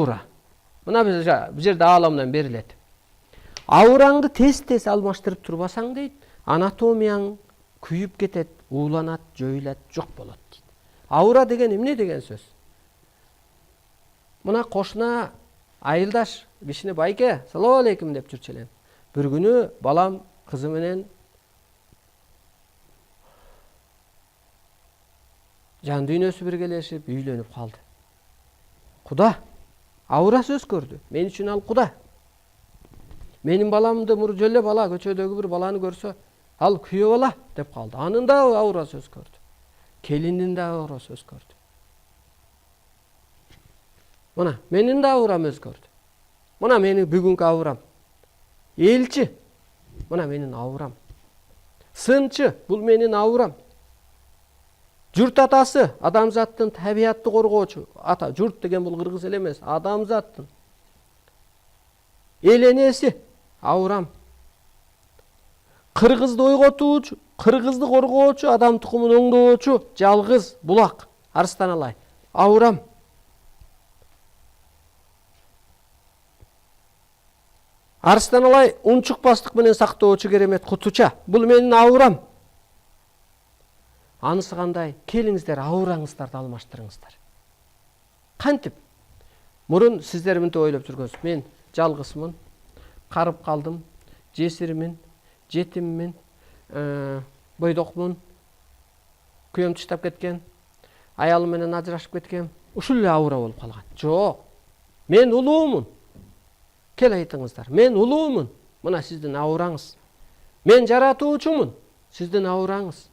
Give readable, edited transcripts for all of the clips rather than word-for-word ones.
аура. Мына бул жерде ааламдан берилет. Аураңды тез алмаштырып турбасаң дейт, анатомияң күйүп кетет, ууланат, жойулат, жок болот дейт. Аура деген эмне деген сөз? Мына кошуна айылдаш кишине байке, салам алейкум деп жүрчү элем. Бир күнү балам кызы менен жан дүйнөсү биргелешип үйлөнүп калды. Куда? Аурасы өзгөрдү. Мен үчүн ал куда. Менин баламды жөле бала көчөдөгү бир баланы көрсө, ал күйөө бала деп калды. Анын да аурасы өзгөрдү. Келиндин да аурасы өзгөрдү. Мына менин да аурам өзгөрдү. Мына менин бүгүнкү аурам. Элчи. Мына менин аурам. Сынчы, бул менин аурам. Журт атасы, адамзаттын табиятты коргоочу. Ата, журт деген бул кыргыз эле эмес, адамзаттын. Эл энеси, аурам. Кыргызды ойготуучу, кыргызды коргоочу, адам тукумун оңдоочу, жалгыз булак, Арстан Алай, аурам. Арстан Алай унчукпастык менен сактоочу керемет кутуча. Бул менин аурам. Анысы кандай? Келиңиздер, аураңыздарды алмаштырыңыздар. Кантип? Мурун сиздер мынтип ойлоп жүргөнсүз. Мен жалгызмын, карып калдым, жесирмин, жетиммин, бойдокмун, күйөөм таштап кеткен, аялым менен ажырашып кеткен. Ушул эле аура болуп калган. Жок. Мен улуумун. Кел айтыңыздар. Мен улуумун. Мына сиздин аураңыз. Мен жаратуучумун. Сиздин аураңыз.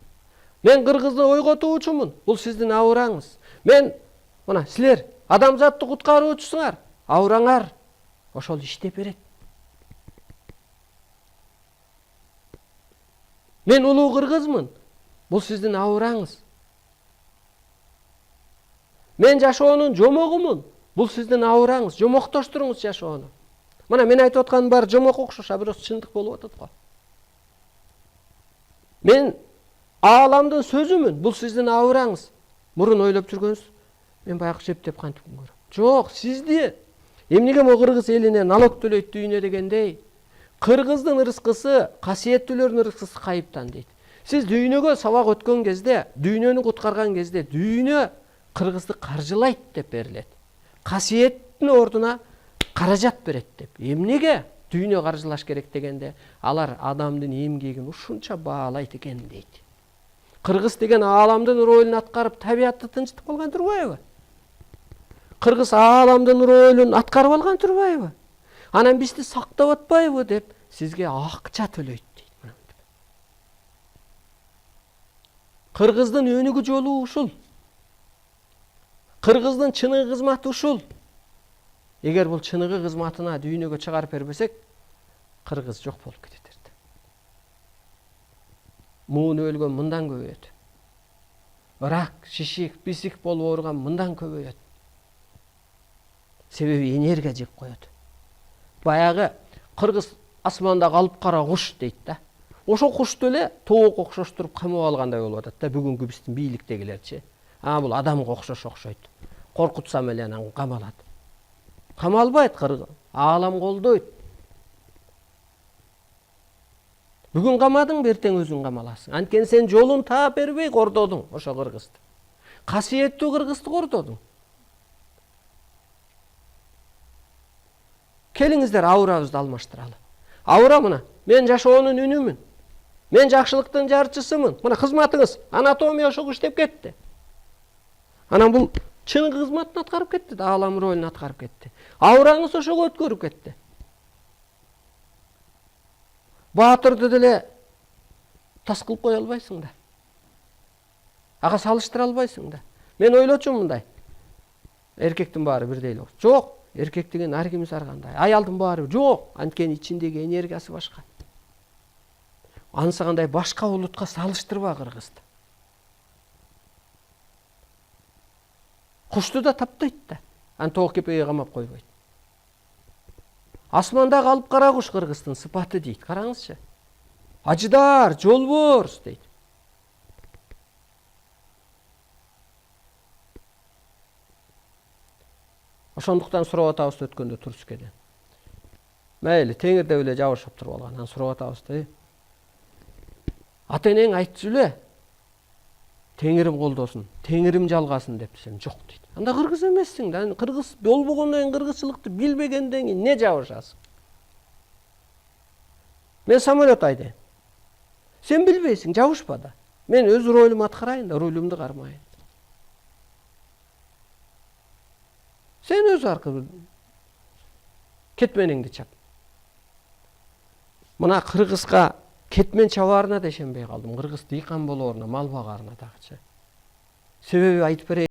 Мен кыргызды ойготуучумун. Бул сиздин аураңыз. Мен, мына силер адамзатты куткаруучусуңар. Аураңар ошол иштеп берет. Мен улуу кыргызмын. Бул сиздин аураңыз. Мен жашоонун жомогумун. Бул сиздин аураңыз. Жомоктоштуруңуз жашоону. Мына мен айтып атканым баары жомок окшош, а бирок чындык болуп атат го. Мен ааламдын сөзүмүн. Бул сиздин аураңыз. Мурун ойлоп жүргөнсүз. Мен баягы жептеп кантип көрөм. Жок, сизди эмнеге мо кыргыз элине налог төлөйт дүйнө дегендей, кыргыздын ырыскысы, касиеттүүлөрдүн ырыскысы кайыптан дейт. Сиз дүйнөгө сабак өткөн кезде, дүйнөнү куткарган кезде, дүйнө кыргызды каржылайт деп берилет. Касиеттин ордуна каражат берет деп. Эмнеге дүйнө каржылаш керек дегенде, алар адамдын эмгегин ушунча баалайт экен дейт. Кыргыз деген ааламдын ролун аткарып, табиятты тынчтып калган турбайбы? Кыргыз ааламдын ролун аткарып алган турбайбы? Анан бизди сактап атпайбы деп сизге акча төлөйт дейт. Кыргыздын өнүгүү жолу ушул. Кыргыздын чыныгы кызматы ушул. Эгер бул чыныгы кызматына дүйнөгө чыгарып бербесек, кыргыз жок болуп кетет. Муун өлгөн мындан көбөйөт. Рак, шишик, бисик болуп ооруган мындан көбөйөт. Себеби энергия жеп коет. Баягы кыргыз асманда калып кара куш дейт да. Ошо кушту эле тоок окшоштуруп камап алгандай болуп атат да бүгүнкү биздин бийликтегилерчи. Бул адамга окшойт. Коркутсам эле анан камалат. Камалбайт кыргыз. Аалам колдойт. Бүгүн камадың, бертең өзүң камаласың. Анткени сен жолун таап бербей кордодуң ошо кыргызды. Касиеттүү кыргызды кордодуң. Келиңиздер, аурабызды алмаштыралы. Аура мына, мен жашоонун үнүмүн. Мен жакшылыктын жарчысымын. Мына кызматыңыз, анатомия ошого иштеп кетти. Анан бул чыныгы кызматын аткарып кетти, аалам ролун аткарып кетти. Аураңыз ошого өткөрүп кетти. Баатырды деле тас кылып кое албайсың да. Ага салыштыра албайсың да. Мен ойлочумун мындай. Эркектин баары бирдей эле. Жок, эркек деген ар кимиси ар кандай. Аялдын баары жок, анткени ичиндеги энергиясы башка. Анысы кандай башка улутка салыштырба кыргызды. Кушту да таптайт да. Аны тоок кепеге камап койбойт. Асманда калып кара куш кыргыздын сыпаты дейт. Караңызчы. Ажыдар, жолборс дейт. Ошондуктан сурап атабыз өткөндө Турскеден. Мейли, теңирде эле жабышып туруп алган. Анан сурап атабыз. Ата энең айтчу эле. Теңирим колдосун, теңирим жалгасын деп десем, жок дейт. Анда кыргыз эмессиң да, кыргыз болбогондон кийин, кыргызчылыкты билбегенден кийин не жабышасың? Мен самолет айдайм. Сен билбейсиң, жабышпа да. Мен өз ролумду аткарайын да, рулумду кармайын. Сен өз аркылуу кетмениңди чап. Мына кыргызга кетмен чабаарына да ишенбей калдым. Кыргыз дыйкан болооруна, мал багаарына дагычы. Себеби айтып берейин.